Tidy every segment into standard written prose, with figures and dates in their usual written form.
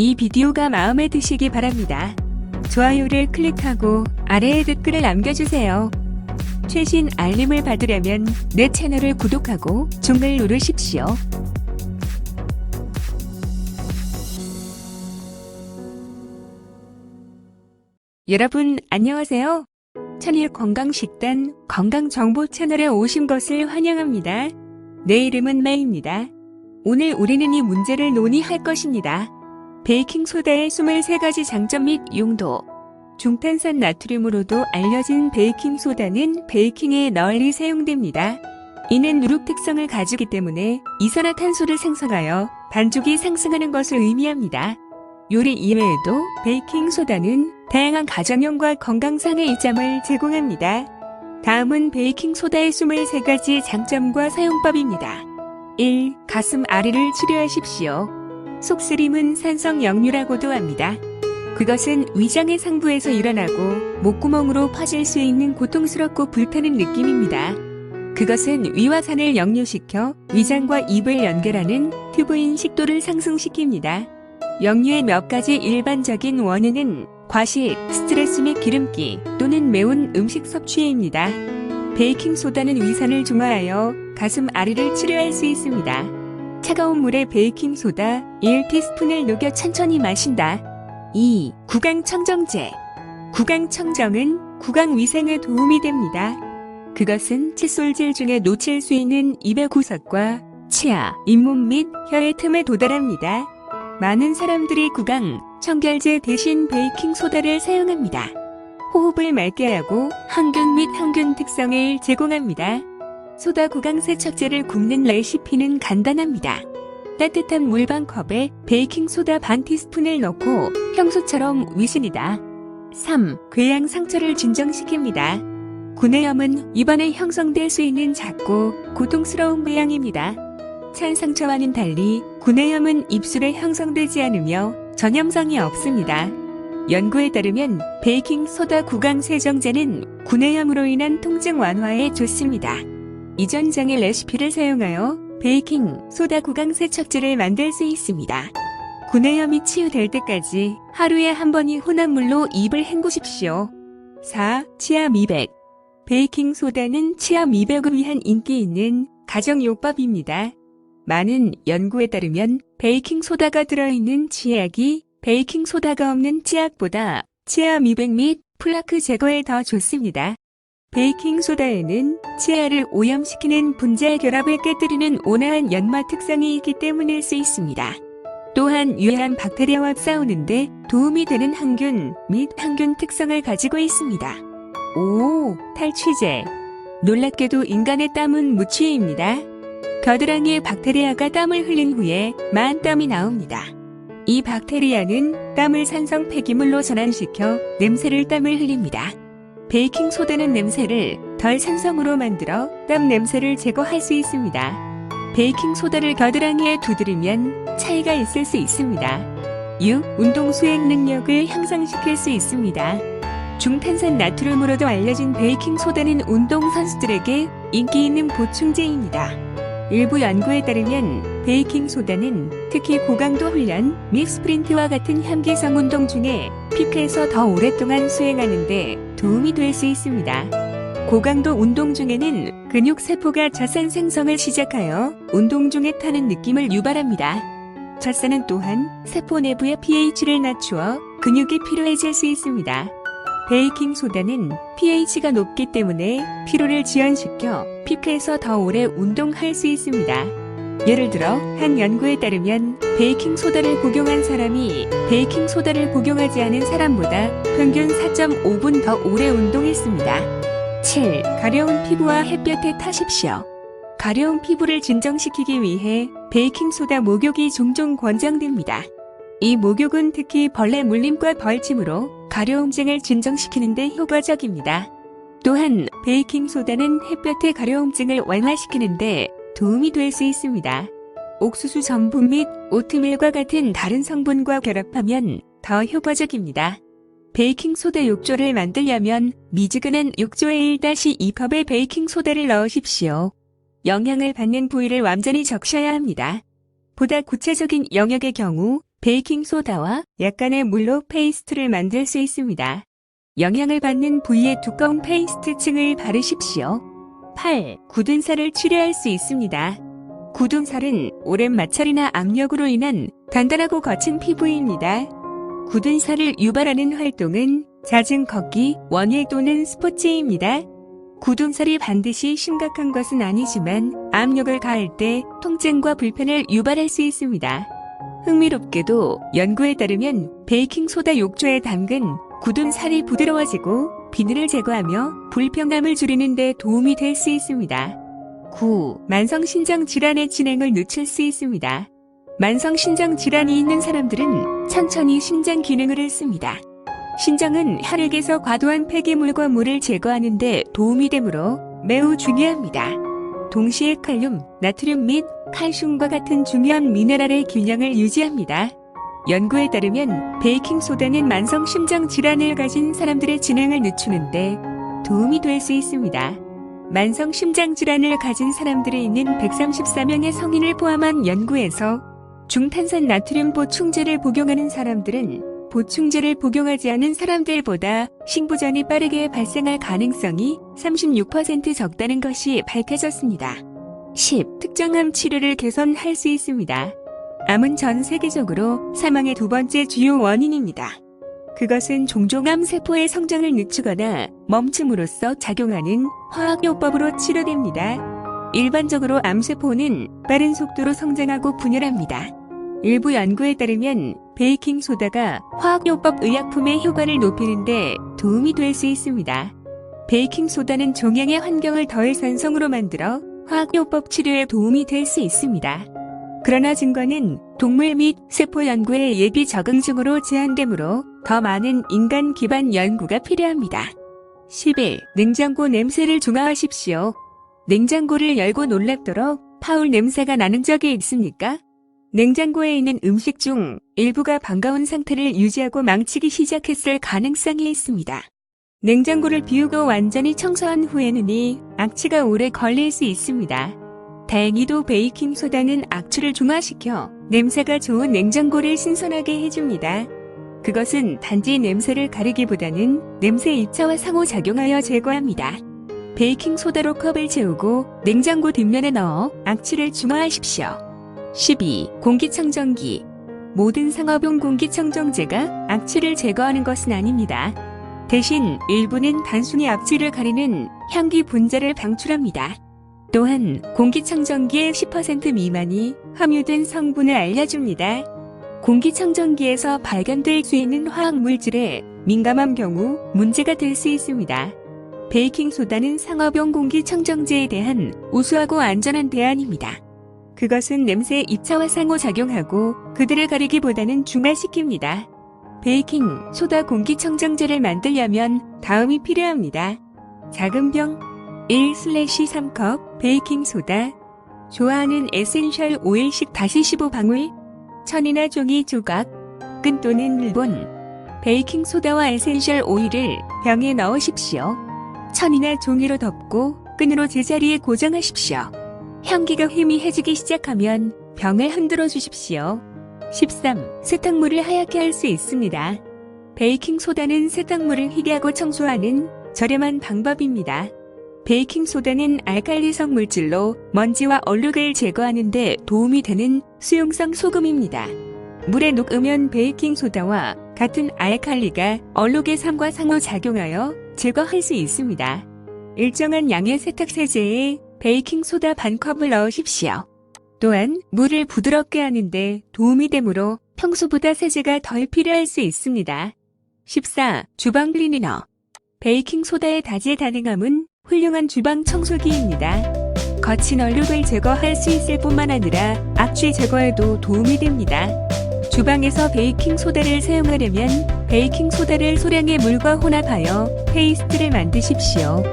이 비디오가 마음에 드시기 바랍니다. 좋아요를 클릭하고 아래에 댓글을 남겨주세요. 최신 알림을 받으려면 내 채널을 구독하고 종을 누르십시오. 여러분 안녕하세요. 천일 건강식단 건강정보 채널에 오신 것을 환영합니다. 내 이름은 메이입니다. 오늘 우리는 이 문제를 논의할 것입니다. 베이킹소다의 23가지 장점 및 용도. 중탄산 나트륨으로도 알려진 베이킹소다는 베이킹에 널리 사용됩니다. 이는 누룩 특성을 가지기 때문에 이산화탄소를 생성하여 반죽이 상승하는 것을 의미합니다. 요리 이외에도 베이킹소다는 다양한 가정용과 건강상의 이점을 제공합니다. 다음은 베이킹소다의 23가지 장점과 사용법입니다. 1. 가슴 아리를 치료하십시오. 속쓰림은 산성 역류라고도 합니다. 그것은 위장의 상부에서 일어나고 목구멍으로 퍼질 수 있는 고통스럽고 불타는 느낌입니다. 그것은 위와 산을 역류시켜 위장과 입을 연결하는 튜브인 식도를 상승시킵니다. 역류의 몇 가지 일반적인 원인은 과식, 스트레스 및 기름기 또는 매운 음식 섭취입니다. 베이킹소다는 위산을 중화하여 가슴 아리를 치료할 수 있습니다. 차가운 물에 베이킹소다 1티스푼을 녹여 천천히 마신다. 2. 구강청정제. 구강청정은 구강위생에 도움이 됩니다. 그것은 칫솔질 중에 놓칠 수 있는 입의 구석과 치아, 잇몸 및 혀의 틈에 도달합니다. 많은 사람들이 구강, 청결제 대신 베이킹소다를 사용합니다. 호흡을 맑게 하고 항균 및 항균 특성을 제공합니다. 소다 구강 세척제를 굽는 레시피는 간단합니다. 따뜻한 물 반 컵에 베이킹소다 반 티스푼을 넣고 평소처럼 위신이다. 3. 궤양 상처를 진정시킵니다. 구내염은 입안에 형성될 수 있는 작고 고통스러운 궤양입니다. 찬 상처와는 달리 구내염은 입술에 형성되지 않으며 전염성이 없습니다. 연구에 따르면 베이킹소다 구강 세정제는 구내염으로 인한 통증 완화에 좋습니다. 이전 장의 레시피를 사용하여 베이킹소다 구강 세척제를 만들 수 있습니다. 구내염이 치유될 때까지 하루에 한 번이 혼합물로 입을 헹구십시오. 4. 치아 미백. 베이킹소다는 치아 미백을 위한 인기 있는 가정요법입니다. 많은 연구에 따르면 베이킹소다가 들어있는 치약이 베이킹소다가 없는 치약보다 치아 미백 및 플라크 제거에 더 좋습니다. 베이킹소다에는 치아를 오염시키는 분자 결합을 깨뜨리는 온화한 연마 특성이 있기 때문일 수 있습니다. 또한 유해한 박테리아와 싸우는데 도움이 되는 항균 및 항균 특성을 가지고 있습니다. 5. 탈취제. 놀랍게도 인간의 땀은 무취입니다. 겨드랑이에 박테리아가 땀을 흘린 후에 마한 땀이 나옵니다. 이 박테리아는 땀을 산성 폐기물로 전환시켜 냄새를 땀을 흘립니다. 베이킹소다는 냄새를 덜 산성으로 만들어 땀 냄새를 제거할 수 있습니다. 베이킹소다를 겨드랑이에 두드리면 차이가 있을 수 있습니다. 6. 운동 수행 능력을 향상시킬 수 있습니다. 중탄산 나트륨으로도 알려진 베이킹소다는 운동선수들에게 인기 있는 보충제입니다. 일부 연구에 따르면 베이킹소다는 특히 고강도 훈련 및 스프린트와 같은 현기성 운동 중에 피크에서 더 오랫동안 수행하는 데 도움이 될 수 있습니다. 고강도 운동 중에는 근육세포가 젖산 생성을 시작하여 운동 중에 타는 느낌을 유발합니다. 젖산은 또한 세포 내부의 pH를 낮추어 근육이 피로해질 수 있습니다. 베이킹소다는 pH가 높기 때문에 피로를 지연시켜 피크에서 더 오래 운동할 수 있습니다. 예를 들어 한 연구에 따르면 베이킹소다를 복용한 사람이 베이킹소다를 복용하지 않은 사람보다 평균 4.5분 더 오래 운동했습니다. 7. 가려운 피부와 햇볕에 타십시오. 가려운 피부를 진정시키기 위해 베이킹소다 목욕이 종종 권장됩니다. 이 목욕은 특히 벌레 물림과 벌침으로 가려움증을 진정시키는 데 효과적입니다. 또한 베이킹소다는 햇볕의 가려움증을 완화시키는 데 도움이 될 수 있습니다. 옥수수 전분 및 오트밀과 같은 다른 성분과 결합하면 더 효과적입니다. 베이킹소다 욕조를 만들려면 미지근한 욕조에 1-2컵의 베이킹소다를 넣으십시오. 영향을 받는 부위를 완전히 적셔야 합니다. 보다 구체적인 영역의 경우 베이킹소다와 약간의 물로 페이스트를 만들 수 있습니다. 영향을 받는 부위에 두꺼운 페이스트 층을 바르십시오. 8. 굳은 살을 치료할 수 있습니다. 굳은 살은 오랜 마찰이나 압력으로 인한 단단하고 거친 피부입니다. 굳은 살을 유발하는 활동은 잦은 걷기, 원예 또는 스포츠입니다. 굳은 살이 반드시 심각한 것은 아니지만 압력을 가할 때 통증과 불편을 유발할 수 있습니다. 흥미롭게도 연구에 따르면 베이킹소다 욕조에 담근 굳은 살이 부드러워지고 비늘을 제거하며 불편감을 줄이는 데 도움이 될 수 있습니다. 9. 만성신장질환의 진행을 늦출 수 있습니다. 만성신장질환이 있는 사람들은 천천히 심장 기능을 잃습니다. 신장은 혈액에서 과도한 폐기물과 물을 제거하는 데 도움이 되므로 매우 중요합니다. 동시에 칼륨, 나트륨 및 칼슘과 같은 중요한 미네랄의 균형을 유지합니다. 연구에 따르면 베이킹소다는 만성 심장 질환을 가진 사람들의 진행을 늦추는데 도움이 될 수 있습니다. 만성 심장 질환을 가진 사람들이 있는 134명의 성인을 포함한 연구에서 중탄산 나트륨 보충제를 복용하는 사람들은 보충제를 복용하지 않은 사람들보다 신부전이 빠르게 발생할 가능성이 36% 적다는 것이 밝혀졌습니다. 10. 특정암 치료를 개선할 수 있습니다. 암은 전 세계적으로 사망의 두 번째 주요 원인입니다. 그것은 종종 암 세포의 성장을 늦추거나 멈춤으로써 작용하는 화학요법으로 치료됩니다. 일반적으로 암세포는 빠른 속도로 성장하고 분열합니다. 일부 연구에 따르면 베이킹소다가 화학요법 의약품의 효과를 높이는 데 도움이 될 수 있습니다. 베이킹소다는 종양의 환경을 더해산성으로 만들어 화학요법 치료에 도움이 될 수 있습니다. 그러나 증거는 동물 및 세포 연구의 예비 적응증으로 제한되므로 더 많은 인간 기반 연구가 필요합니다. 11. 냉장고 냄새를 중화하십시오. 냉장고를 열고 놀랍도록 파울 냄새가 나는 적이 있습니까? 냉장고에 있는 음식 중 일부가 반가운 상태를 유지하고 망치기 시작했을 가능성이 있습니다. 냉장고를 비우고 완전히 청소한 후에는 이 악취가 오래 걸릴 수 있습니다. 다행히도 베이킹소다는 악취를 중화시켜 냄새가 좋은 냉장고를 신선하게 해줍니다. 그것은 단지 냄새를 가리기보다는 냄새 입자와 상호작용하여 제거합니다. 베이킹소다로 컵을 채우고 냉장고 뒷면에 넣어 악취를 중화하십시오. 12. 공기청정기. 모든 상업용 공기청정제가 악취를 제거하는 것은 아닙니다. 대신 일부는 단순히 악취를 가리는 향기 분자를 방출합니다. 또한 공기청정기의 10% 미만이 함유된 성분을 알려줍니다. 공기청정기에서 발견될 수 있는 화학물질에 민감한 경우 문제가 될 수 있습니다. 베이킹소다는 상업용 공기청정제에 대한 우수하고 안전한 대안입니다. 그것은 냄새 입자와 상호작용하고 그들을 가리기보다는 중화시킵니다. 베이킹 소다 공기청정제를 만들려면 다음이 필요합니다. 작은 병 1/3컵 베이킹소다, 좋아하는 에센셜 오일식 다시 15방울, 천이나 종이 조각, 끈 또는 리본. 베이킹소다와 에센셜 오일을 병에 넣으십시오. 천이나 종이로 덮고 끈으로 제자리에 고정하십시오. 향기가 희미해지기 시작하면 병을 흔들어 주십시오. 13. 세탁물을 하얗게 할 수 있습니다. 베이킹소다는 세탁물을 희게 하고 청소하는 저렴한 방법입니다. 베이킹소다는 알칼리성 물질로 먼지와 얼룩을 제거하는 데 도움이 되는 수용성 소금입니다. 물에 녹으면 베이킹소다와 같은 알칼리가 얼룩의 삶과 상호작용하여 제거할 수 있습니다. 일정한 양의 세탁세제에 베이킹소다 반컵을 넣으십시오. 또한 물을 부드럽게 하는데 도움이 되므로 평소보다 세제가 덜 필요할 수 있습니다. 14. 주방 클리너. 베이킹소다의 다재다능함은 훌륭한 주방 청소기입니다. 거친 얼룩을 제거할 수 있을 뿐만 아니라 악취 제거에도 도움이 됩니다. 주방에서 베이킹소다를 사용하려면 베이킹소다를 소량의 물과 혼합하여 페이스트를 만드십시오.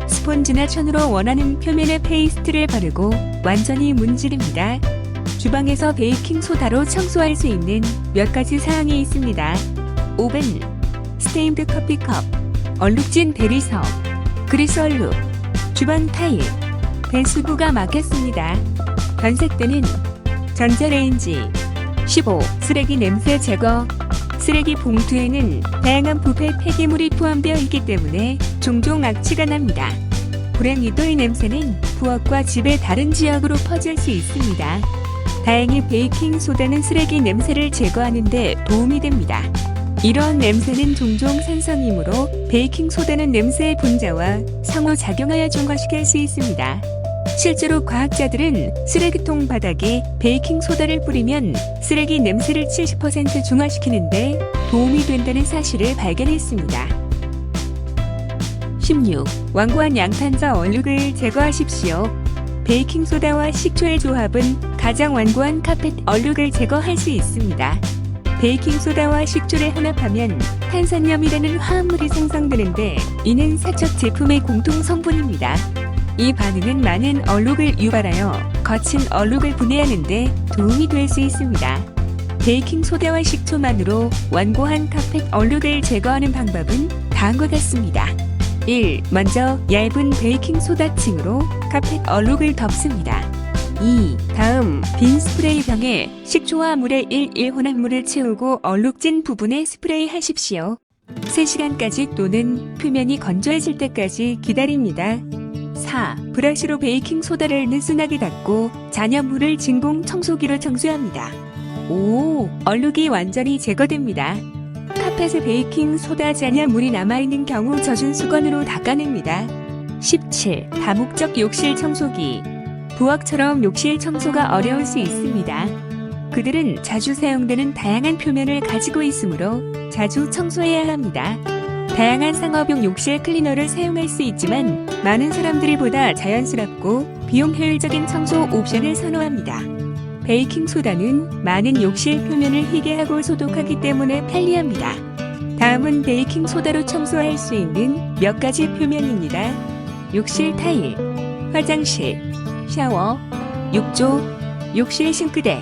스펀지나 천으로 원하는 표면에 페이스트를 바르고 완전히 문지릅니다. 주방에서 베이킹소다로 청소할 수 있는 몇 가지 사항이 있습니다. 오븐, 스테인드 커피컵, 얼룩진 대리석, 그리스 얼룩, 주방 타일, 배수구가 막혔습니다. 변색대는 전자레인지, 15. 쓰레기 냄새 제거. 쓰레기 봉투에는 다양한 부패 폐기물이 포함되어 있기 때문에 종종 악취가 납니다. 불행히도 이 냄새는 부엌과 집의 다른 지역으로 퍼질 수 있습니다. 다행히 베이킹 소다는 쓰레기 냄새를 제거하는 데 도움이 됩니다. 이러한 냄새는 종종 산성이므로 베이킹 소다는 냄새의 분자와 상호작용하여 중화시킬 수 있습니다. 실제로 과학자들은 쓰레기통 바닥에 베이킹 소다를 뿌리면 쓰레기 냄새를 70% 중화시키는데 도움이 된다는 사실을 발견했습니다. 16. 완고한 양탄자 얼룩을 제거하십시오. 베이킹 소다와 식초의 조합은 가장 완고한 카펫 얼룩을 제거할 수 있습니다. 베이킹 소다와 식초를 혼합하면 탄산염이라는 화합물이 생성되는데 이는 세척 제품의 공통 성분입니다. 이 반응은 많은 얼룩을 유발하여 거친 얼룩을 분해하는 데 도움이 될 수 있습니다. 베이킹 소다와 식초만으로 완고한 카펫 얼룩을 제거하는 방법은 다음과 같습니다. 1. 먼저 얇은 베이킹 소다층으로 카펫 얼룩을 덮습니다. 2. 다음 빈 스프레이 병에 식초와 물의 1:1 혼합물을 채우고 얼룩진 부분에 스프레이 하십시오. 3시간까지 또는 표면이 건조해질 때까지 기다립니다. 4. 브러쉬로 베이킹 소다를 느슨하게 닦고 잔여물을 진공 청소기로 청소합니다. 5. 얼룩이 완전히 제거됩니다. 카펫에 베이킹 소다 잔여물이 남아있는 경우 젖은 수건으로 닦아냅니다. 17. 다목적 욕실 청소기. 부엌처럼 욕실 청소가 어려울 수 있습니다. 그들은 자주 사용되는 다양한 표면을 가지고 있으므로 자주 청소해야 합니다. 다양한 상업용 욕실 클리너를 사용할 수 있지만 많은 사람들이 보다 자연스럽고 비용 효율적인 청소 옵션을 선호합니다. 베이킹 소다는 많은 욕실 표면을 희게 하고 소독하기 때문에 편리합니다. 다음은 베이킹 소다로 청소할 수 있는 몇 가지 표면입니다. 욕실 타일, 화장실, 샤워, 욕조, 욕실 싱크대.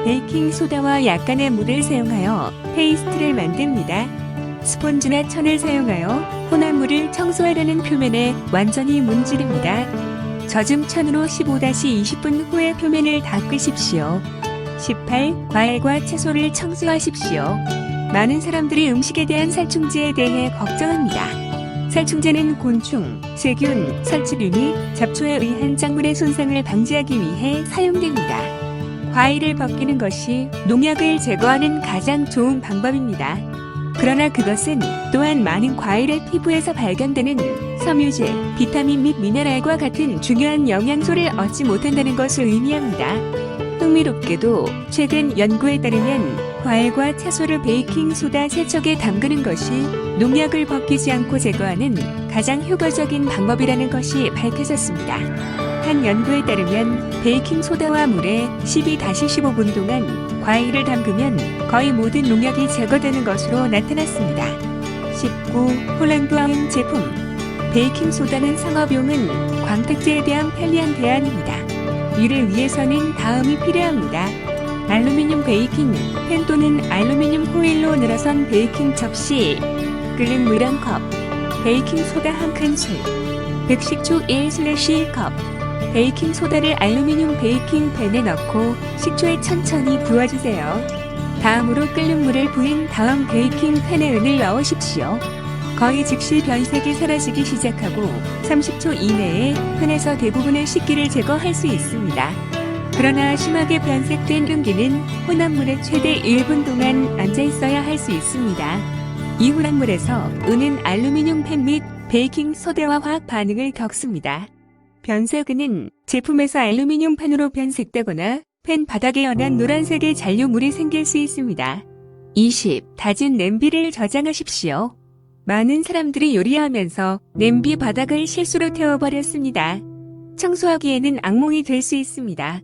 베이킹 소다와 약간의 물을 사용하여 페이스트를 만듭니다. 스펀지나 천을 사용하여 혼합물을 청소하려는 표면에 완전히 문지릅니다. 젖은 천으로 15-20분 후에 표면을 닦으십시오. 18. 과일과 채소를 청소하십시오. 많은 사람들이 음식에 대한 살충제에 대해 걱정합니다. 살충제는 곤충, 세균, 설치류 및 잡초에 의한 작물의 손상을 방지하기 위해 사용됩니다. 과일을 벗기는 것이 농약을 제거하는 가장 좋은 방법입니다. 그러나 그것은 또한 많은 과일의 피부에서 발견되는 섬유질, 비타민 및 미네랄과 같은 중요한 영양소를 얻지 못한다는 것을 의미합니다. 흥미롭게도 최근 연구에 따르면 과일과 채소를 베이킹 소다 세척에 담그는 것이 농약을 벗기지 않고 제거하는 가장 효과적인 방법이라는 것이 밝혀졌습니다. 한 연구에 따르면 베이킹 소다와 물에 12-15분 동안 과일을 담그면 거의 모든 농약이 제거되는 것으로 나타났습니다. 19. 홀란드와인 제품. 베이킹 소다는 상업용은 광택제에 대한 편리한 대안입니다. 이를 위해서는 다음이 필요합니다. 알루미늄 베이킹 팬 또는 알루미늄 호일로 늘어선 베이킹 접시, 끓는 물 1컵, 베이킹 소다 1큰술, 백식초 1/1컵. 베이킹 소다를 알루미늄 베이킹 팬에 넣고 식초에 천천히 부어주세요. 다음으로 끓는 물을 부은 다음 베이킹 팬에 은을 넣으십시오. 거의 즉시 변색이 사라지기 시작하고 30초 이내에 팬에서 대부분의 식기를 제거할 수 있습니다. 그러나 심하게 변색된 은기는 혼합물에 최대 1분 동안 앉아 있어야 할 수 있습니다. 이 혼합물에서 은은 알루미늄 팬 및 베이킹 소다와 화학 반응을 겪습니다. 변색은은 제품에서 알루미늄 팬으로 변색되거나 팬 바닥에 연한 노란색의 잔류물이 생길 수 있습니다. 20. 다진 냄비를 저장하십시오. 많은 사람들이 요리하면서 냄비 바닥을 실수로 태워버렸습니다. 청소하기에는 악몽이 될 수 있습니다.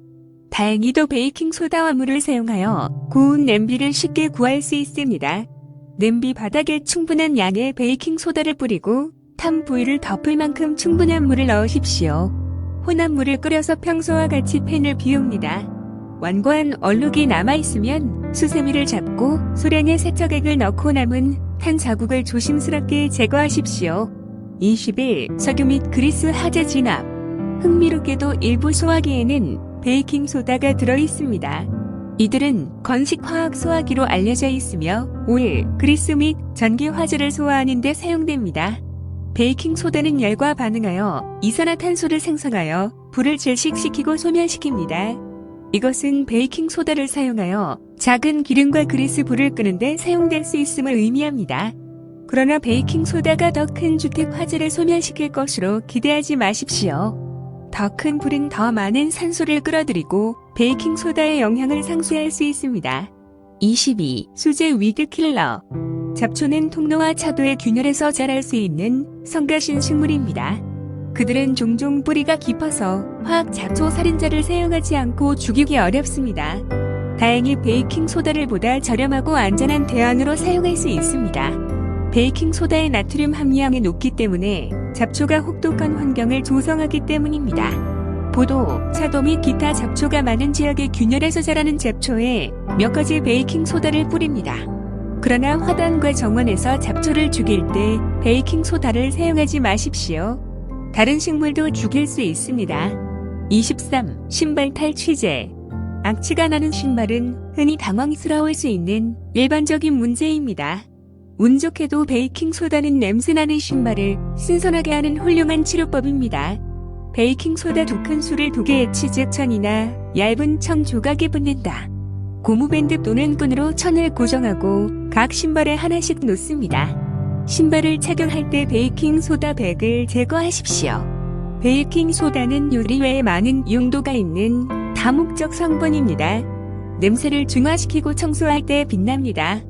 다행히도 베이킹 소다와 물을 사용하여 고운 냄비를 쉽게 구할 수 있습니다. 냄비 바닥에 충분한 양의 베이킹 소다를 뿌리고 탄 부위를 덮을 만큼 충분한 물을 넣으십시오. 혼합물을 끓여서 평소와 같이 팬을 비웁니다. 완고한 얼룩이 남아있으면 수세미를 잡고 소량의 세척액을 넣고 남은 탄 자국을 조심스럽게 제거하십시오. 21. 석유 및 그리스 하자 진압. 흥미롭게도 일부 소화기에는 베이킹 소다가 들어있습니다. 이들은 건식 화학 소화기로 알려져 있으며 오일, 그리스 및 전기 화재를 소화하는 데 사용됩니다. 베이킹 소다는 열과 반응하여 이산화탄소를 생성하여 불을 질식시키고 소멸시킵니다. 이것은 베이킹 소다를 사용하여 작은 기름과 그리스 불을 끄는 데 사용될 수 있음을 의미합니다. 그러나 베이킹 소다가 더 큰 주택 화재를 소멸시킬 것으로 기대하지 마십시오. 더 큰 불은 더 많은 산소를 끌어들이고 베이킹 소다의 영향을 상쇄할 수 있습니다. 22. 수제 위드 킬러. 잡초는 통로와 차도의 균열에서 자랄 수 있는 성가신 식물입니다. 그들은 종종 뿌리가 깊어서 화학 잡초 살인자를 사용하지 않고 죽이기 어렵습니다. 다행히 베이킹 소다를 보다 저렴하고 안전한 대안으로 사용할 수 있습니다. 베이킹 소다의 나트륨 함유량이 높기 때문에 잡초가 혹독한 환경을 조성하기 때문입니다. 보도, 차도 및 기타 잡초가 많은 지역의 균열에서 자라는 잡초에 몇 가지 베이킹 소다를 뿌립니다. 그러나 화단과 정원에서 잡초를 죽일 때 베이킹 소다를 사용하지 마십시오. 다른 식물도 죽일 수 있습니다. 23. 신발 탈취제. 악취가 나는 신발은 흔히 당황스러울 수 있는 일반적인 문제입니다. 운 좋게도 베이킹 소다는 냄새나는 신발을 신선하게 하는 훌륭한 치료법입니다. 베이킹 소다 2큰술을 2개의 치즈 천이나 얇은 청 조각에 붓는다. 고무밴드 또는 끈으로 천을 고정하고 각 신발에 하나씩 놓습니다. 신발을 착용할 때 베이킹 소다 백을 제거하십시오. 베이킹 소다는 요리 외에 많은 용도가 있는 다목적 성분입니다. 냄새를 중화시키고 청소할 때 빛납니다.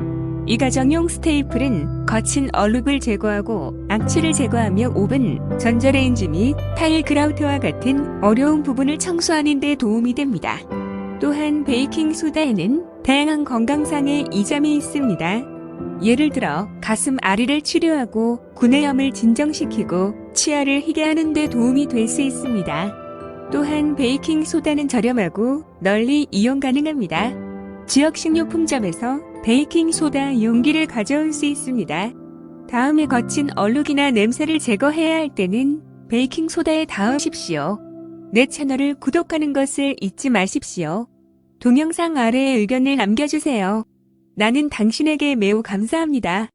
이 가정용 스테이플은 거친 얼룩을 제거하고 악취를 제거하며 오븐, 전자레인지 및 타일 그라우트와 같은 어려운 부분을 청소하는 데 도움이 됩니다. 또한 베이킹 소다에는 다양한 건강상의 이점이 있습니다. 예를 들어 가슴 아리를 치료하고 구내염을 진정시키고 치아를 희게 하는 데 도움이 될 수 있습니다. 또한 베이킹 소다는 저렴하고 널리 이용 가능합니다. 지역 식료품점에서 베이킹 소다 용기를 가져올 수 있습니다. 다음에 거친 얼룩이나 냄새를 제거해야 할 때는 베이킹 소다에 닿으십시오. 내 채널을 구독하는 것을 잊지 마십시오. 동영상 아래에 의견을 남겨주세요. 나는 당신에게 매우 감사합니다.